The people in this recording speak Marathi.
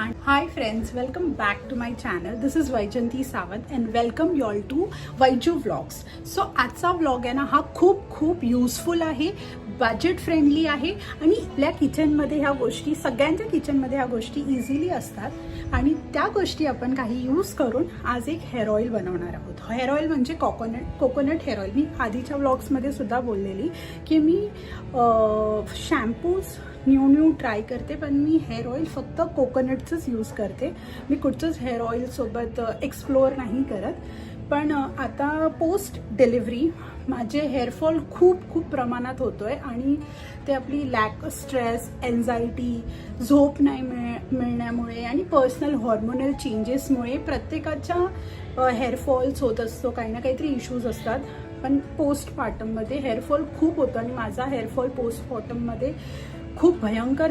And hi friends, welcome back to my channel. This is Vaijanti Sawant and welcome you all to Vaiju Vlogs. So आजचा व्लॉग आहे ना हा खूप युजफुल आहे, बजेट फ्रेंडली आहे आणि आपल्या किचनमध्ये ह्या गोष्टी सगळ्यांच्या किचनमध्ये ह्या गोष्टी इझिली असतात आणि त्या गोष्टी आपण काही यूज करून आज एक हेअर ऑइल बनवणार आहोत. हेअर ऑइल म्हणजे कोकोनट हेअर ऑइल. मी आधीच्या व्लॉग्समध्ये सुद्धा बोललेली की मी शॅम्पूज न्यू ट्राय करते, पण मी हेअर ऑइल फक्त कोकोनटचंच यूज करते. मी कुठचंच हेअर ऑइलसोबत एक्सप्लोअर नाही करत. पण आता पोस्ट डिलिव्हरी माझे हेअरफॉल खूप प्रमाणात होतो आहे आणि ते आपली लॅक स्ट्रेस, एन्झायटी, झोप नाही मिळण्यामुळे आणि पर्सनल हॉर्मोनल चेंजेसमुळे प्रत्येकाच्या हेअरफॉल्स होत असतो. काही ना काहीतरी इश्यूज असतात. पण पोस्टपार्टममध्ये हेअरफॉल खूप होतं आणि माझा हेअरफॉल पोस्टपार्टममध्ये खूप भयंकर